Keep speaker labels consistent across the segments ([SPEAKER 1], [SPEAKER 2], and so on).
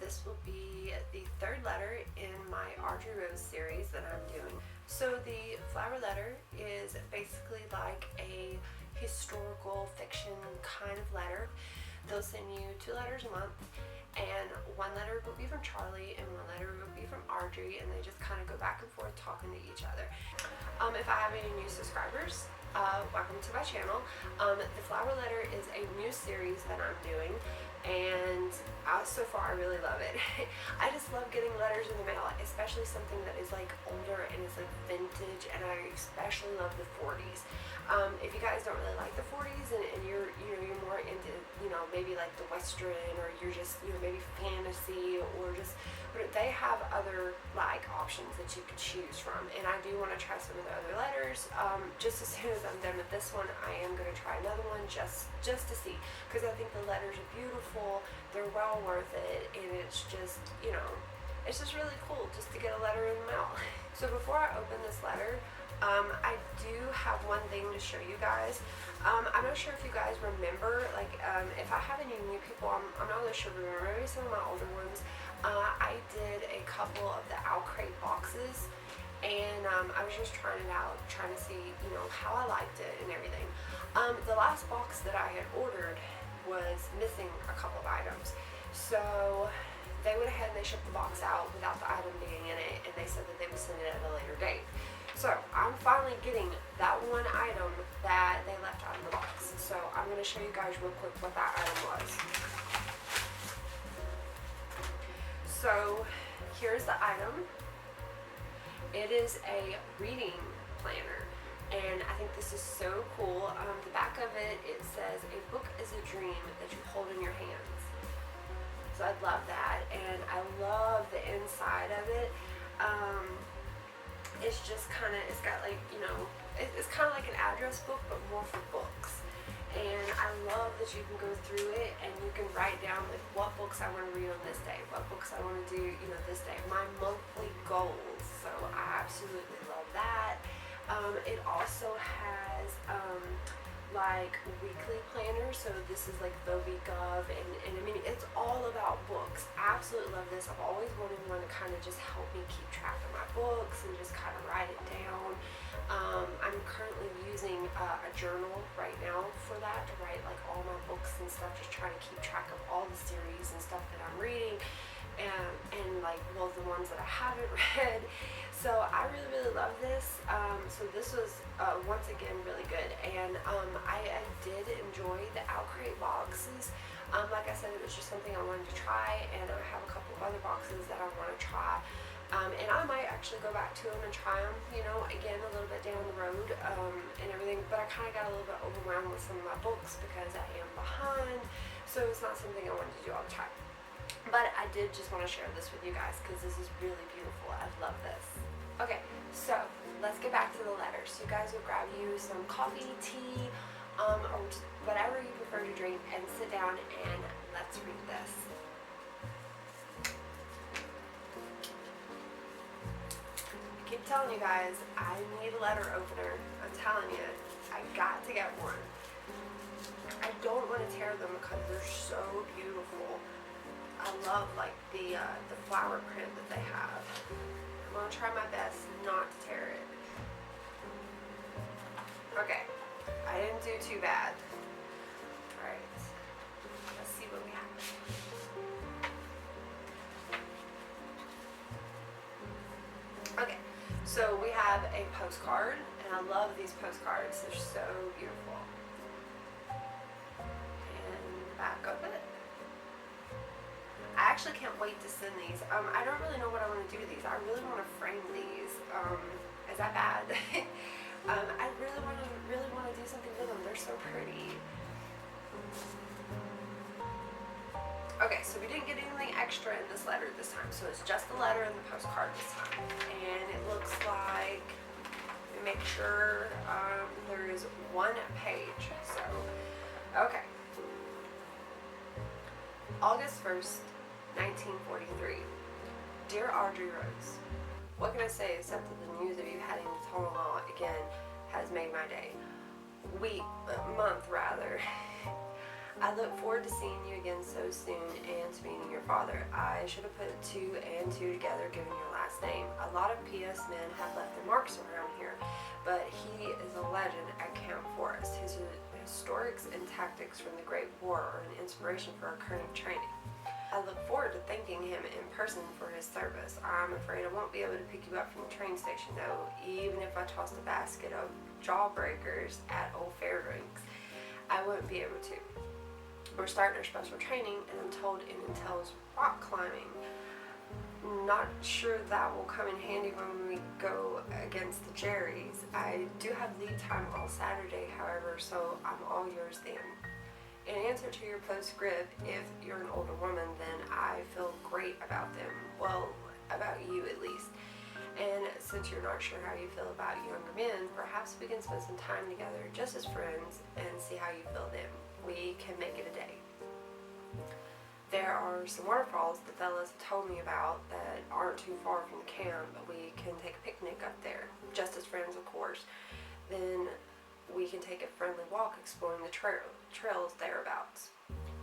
[SPEAKER 1] this will be the third letter in my Audrey Rose series that I'm doing. So the flower letter is basically like a historical fiction kind of letter. They'll send you 2 letters a month, and 1 letter will be from Charlie and 1 letter will be from Audrey, and they just kind of go back and forth talking to each other. If I have any new subscribers, welcome to my channel. The flower letter is a new series that I'm doing, and so far I really love it. I just love getting letters in the mail, especially something that is like older and is like vintage, and I especially love the 40s. If you guys don't really like the 40s and you're more into maybe like the Western, or you're just maybe fantasy, or just, but they have other like options that you could choose from, and I do want to try some of the other letters. Just as soon as I'm done with this one, I am going to try another one just to see, because I think the letters are beautiful, they're well worth it, and it's just it's just really cool just to get a letter in the mail. So before I open this letter, I do have one thing to show you guys. I'm not sure if you guys remember, like if I have any new people, I'm not really sure, remember maybe some of my older ones. I did a couple of the Crate boxes, and I was just trying it out, trying to see how I liked it and everything. The last box that I had ordered was missing a couple of items, so they went ahead and they shipped the box out without the item being in it, and they said that they would send it at a later date. So I'm finally getting that one item that they left out of the box. So I'm going to show you guys real quick what that item was. So here's the item. It is a reading planner, and I think this is so cool. The back of it, it says, "A book is a dream that you hold in your hands." So I love that, and I love the inside of it. It's just kind of, it's got like, it's kind of like an address book, but more for books. And I love that you can go through it and you can write down like what books I want to read on this day, what books I want to do, this day, my monthly goals. So I absolutely love that. It also has like weekly planners, so this is like the week of, and I mean, it's all about books. I absolutely love this. I've always wanted one to kind of just help me keep track of my books and just kind of write it down. I'm currently using a journal right now for that, to write like all my books and stuff, just trying to keep track of all the series and stuff that I'm reading, and like, well, the ones that I haven't read. So I really love this. So this was once again really good, and I did enjoy the Crate boxes. Like I said, it was just something I wanted to try, and I have a couple of other boxes that I want to try, and I might actually go back to them and try them, again a little bit down the road, and everything. But I kind of got a little bit overwhelmed with some of my books because I am behind, so it's not something I wanted to do all the time. But I did just want to share this with you guys because this is really beautiful. I love this. Okay, so let's get back to the letters. So you guys will grab you some coffee, tea, or just whatever you prefer to drink, and sit down and let's read this. I keep telling you guys, I need a letter opener. I'm telling you, I got to get one. I don't want to tear them because they're so beautiful. I love like the flower print that they have. I'm going to try my best not to tear it. Okay, I didn't do too bad. Alright, let's see what we have. Okay, so we have a postcard, and I love these postcards. They're so beautiful. And the back of it. I actually can't wait to send these. I don't really know what I want to do with these. I really want to frame these. Is that bad? I really want to do something with them. They're so pretty. Okay, so we didn't get anything extra in this letter this time. So it's just the letter and the postcard this time. And it looks like, let me make sure, there is 1 page. So, okay. August 1st, 1943. Dear Audrey Rose, what can I say except that the news of you heading to Tonga again has made my day. Month rather. I look forward to seeing you again so soon and to meeting your father. I should have put 2 and 2 together given your last name. A lot of PS men have left their marks around here, but he is a legend at Camp Forest. His historics and tactics from the Great War are an inspiration for our current training. I look forward to thanking him in person for his service. I'm afraid I won't be able to pick you up from the train station though, even if I tossed a basket of jawbreakers at Old Fairbanks. I wouldn't be able to. We're starting our special training, and I'm told it entails rock climbing. Not sure that will come in handy when we go against the Jerrys. I do have lead time all Saturday, however, so I'm all yours then. In answer to your postscript, if you're an older woman, then I feel great about them. Well, about you at least. And since you're not sure how you feel about younger men, perhaps we can spend some time together just as friends and see how you feel then. We can make it a day. There are some waterfalls the fellas have told me about that aren't too far from the camp. We can take a picnic up there, just as friends of course. Then we can take a friendly walk exploring the trails thereabouts.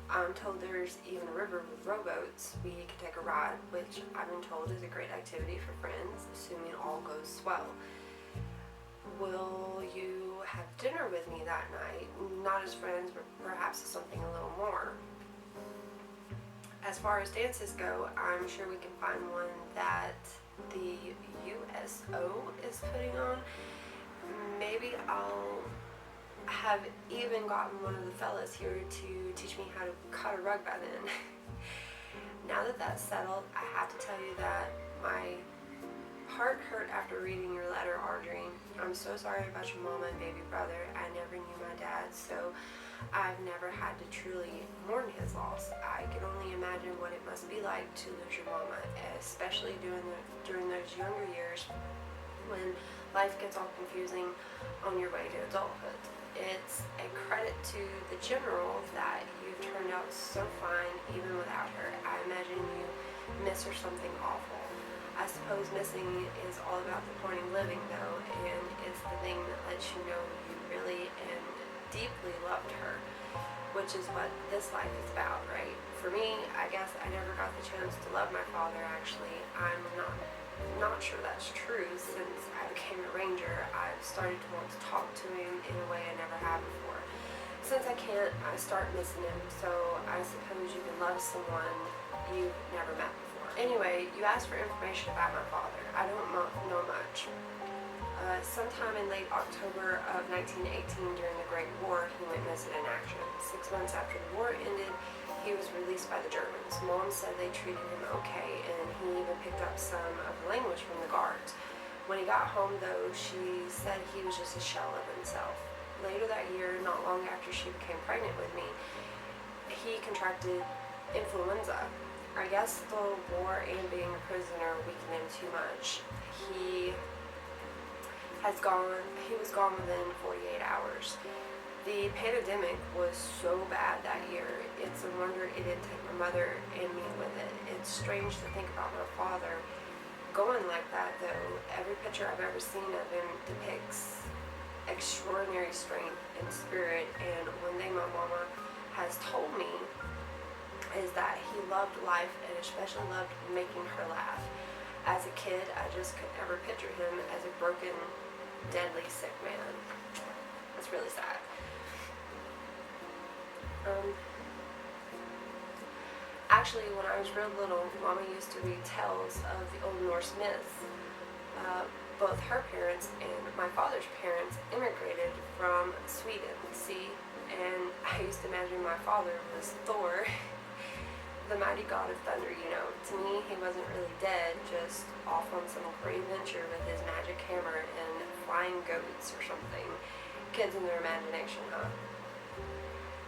[SPEAKER 1] I'm told there's even a river with rowboats. We can take a ride, which I've been told is a great activity for friends, assuming all goes well. Will you have dinner with me that night? Not as friends, but perhaps something a little more. As far as dances go, I'm sure we can find one that the USO is putting on. Maybe I'll have even gotten one of the fellas here to teach me how to cut a rug by then. Now that that's settled, I have to tell you that my heart hurt after reading your letter, Audrey. I'm so sorry about your mama and baby brother. I never knew my dad, so I've never had to truly mourn his loss. I can only imagine what it must be like to lose your mama, especially during those younger years when life gets all confusing on your way to adulthood. It's a credit to the general that you've turned out so fine even without her. I imagine you miss her something awful. I suppose missing is all about the point of living though, and it's the thing that lets you know you really and deeply loved her, which is what this life is about, right? For me, I guess I never got the chance to love my father actually. I'm not sure that's true. Since I became a ranger, I've started to want to talk to him in a way I never have before. Since I can't, I start missing him, so I suppose you can love someone you've never met before. Anyway, you asked for information about my father. I don't know much. Sometime in late October of 1918 during the Great War, he went missing in action. 6 months after the war ended, he was released by the Germans. Mom said they treated him okay, and he even picked up some of the language from the guards. When he got home, though, she said he was just a shell of himself. Later that year, not long after she became pregnant with me, he contracted influenza. I guess the war and being a prisoner weakened him too much. He was gone within 48 hours. The pandemic was so bad that year. It's a wonder it didn't take my mother and me with it. It's strange to think about my father going like that though. Every picture I've ever seen of him depicts extraordinary strength and spirit, and one thing my mama has told me is that he loved life and especially loved making her laugh. As a kid, I just could never picture him as a broken, deadly sick man. That's really sad. Actually, when I was real little, Mama used to read tales of the Old Norse myths. Both her parents and my father's parents immigrated from Sweden, see? And I used to imagine my father was Thor, the mighty god of thunder, you know. To me, he wasn't really dead, just off on some great adventure with his magic hammer and flying goats or something. Kids and their imagination, huh?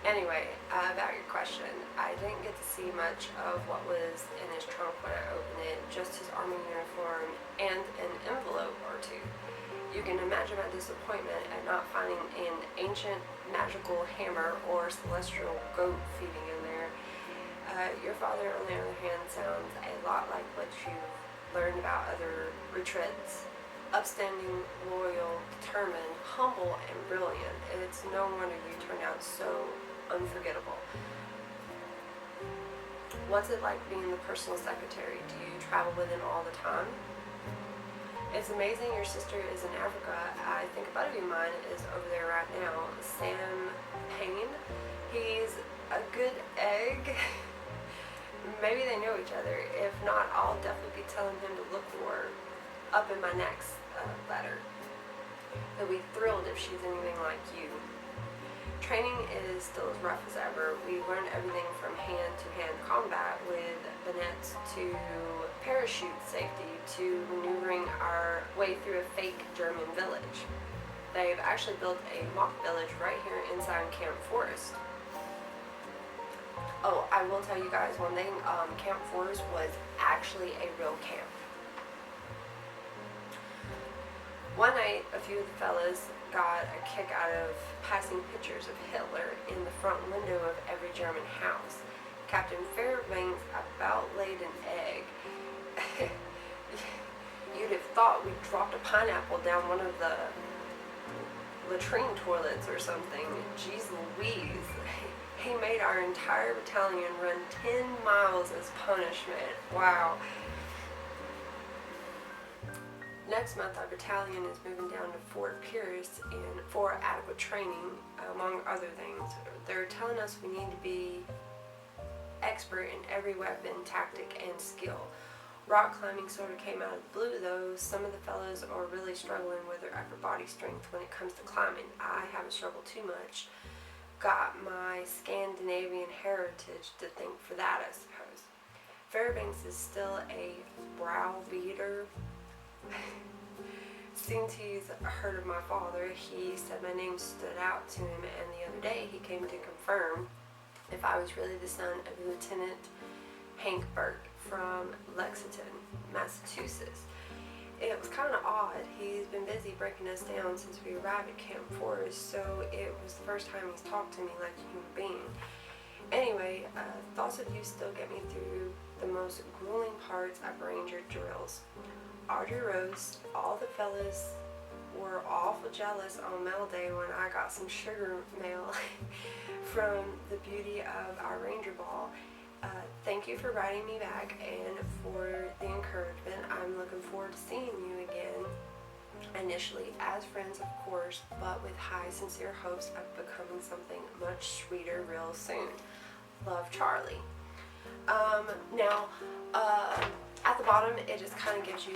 [SPEAKER 1] Anyway, about your question, I didn't get to see much of what was in his trunk when I opened it, just his army uniform and an envelope or two. You can imagine my disappointment at not finding an ancient magical hammer or celestial goat feeding in there. Your father, on the other hand, sounds a lot like what you've learned about other retreats. Upstanding, loyal, determined, humble, and brilliant. It's no wonder you turned out so unforgettable. What's it like being the personal secretary? Do you travel with him all the time? It's amazing your sister is in Africa. I think a buddy of mine is over there right now, Sam Payne. He's a good egg. Maybe they know each other. If not, I'll definitely be telling him to look for her up in my next letter. He'll be thrilled if she's anything like you. Training is still as rough as ever. We learned everything from hand-to-hand combat with bayonets to parachute safety to maneuvering our way through a fake German village. They've actually built a mock village right here inside Camp Forest. Oh, I will tell you guys one thing. Camp Forest was actually a real camp. One night, a few of the fellas got a kick out of passing pictures of Hitler in the front window of every German house. Captain Fairbanks about laid an egg. You'd have thought we dropped a pineapple down one of the latrine toilets or something. Jeez Louise. He made our entire battalion run 10 miles as punishment. Wow. Next month, our battalion is moving down to Fort Pierce for adequate training, among other things. They're telling us we need to be expert in every weapon, tactic, and skill. Rock climbing sort of came out of the blue, though. Some of the fellows are really struggling with their upper body strength when it comes to climbing. I haven't struggled too much. Got my Scandinavian heritage to thank for that, I suppose. Fairbanks is still a browbeater. Since he's heard of my father, he said my name stood out to him, and the other day he came to confirm if I was really the son of Lieutenant Hank Burt from Lexington, Massachusetts. It was kind of odd. He's been busy breaking us down since we arrived at Camp Forest, so it was the first time he's talked to me like a human being. Anyway, thoughts of you still get me through the most grueling parts of Ranger drills. Audrey Rose, all the fellas were awful jealous on mail day when I got some sugar mail from the beauty of our Ranger Ball. Thank you for writing me back and for the encouragement. I'm looking forward to seeing you again. Initially as friends, of course, but with high sincere hopes of becoming something much sweeter real soon. Love, Charlie. At the bottom, it just kind of gives you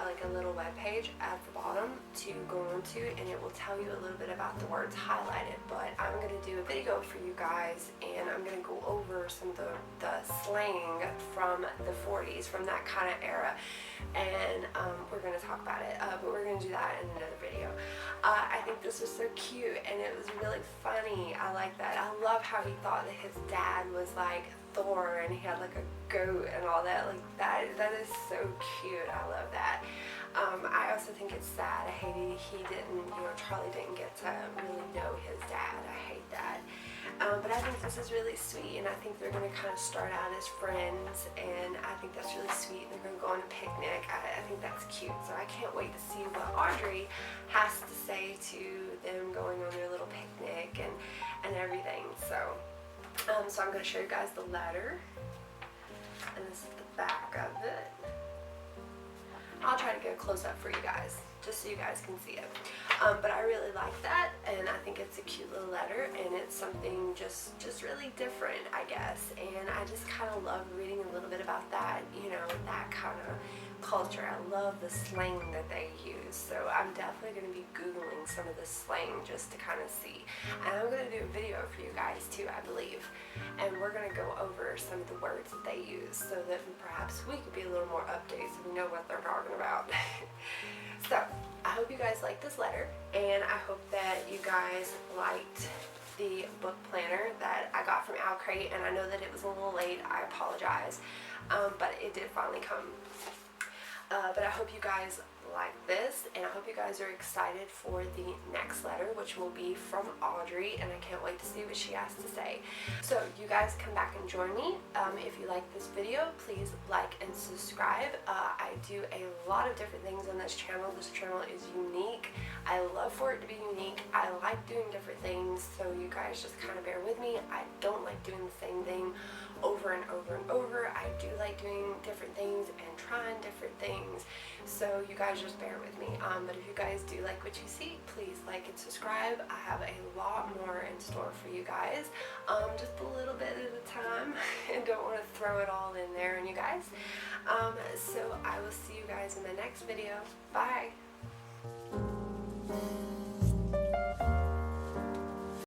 [SPEAKER 1] like a little web page at the bottom to go into, and it will tell you a little bit about the words highlighted. But I'm going to do a video for you guys, and I'm going to go over some of the slang from the 40s, from that kind of era, and we're going to talk about it, but we're going to do that in another video. I think this was so cute, and it was really funny. I like that. I love how he thought that his dad was like Thor, and he had like a goat and all that. Like that is so cute. I love that. I also think it's sad. I hate he didn't, Charlie didn't get to really know his dad. I hate that. But I think this is really sweet, and I think they're going to kind of start out as friends, and I think that's really sweet. They're going to go on a picnic. I think that's cute, so I can't wait to see what Audrey has to say to them going on their little picnic and everything. So I'm going to show you guys the letter, and this is the back of it. I'll try to get a close-up for you guys, just so you guys can see it. But I really like that, and I think it's a cute little letter, and it's something just really different, I guess. And I just kind of love reading a little bit about that, that kind of culture. I love the slang that they use, so I'm definitely going to be Googling some of the slang just to kind of see. And I'm going to do a video for you guys too, I believe. And we're going to go over some of the words that they use so that perhaps we could be a little more updated so we know what they're talking about. So, I hope you guys liked this letter, and I hope that you guys liked the book planner that I got from Al Crate, and I know that it was a little late. I apologize, but it did finally come. But I hope you guys like this, and I hope you guys are excited for the next letter, which will be from Audrey, and I can't wait to see what she has to say. So you guys come back and join me. If you like this video, please like and subscribe. I do a lot of different things on this channel. This channel is unique. I love for it to be unique. I like doing different things, so you guys just kind of bear with me. I don't like doing the same thing over and over and over. I do like doing different things and trying different things, so you guys just bear with me. But if you guys do like what you see, please like and subscribe. I have a lot more in store for you guys, just a little bit at a time, and don't want to throw it all in there on you guys. So I will see you guys in the next video. Bye.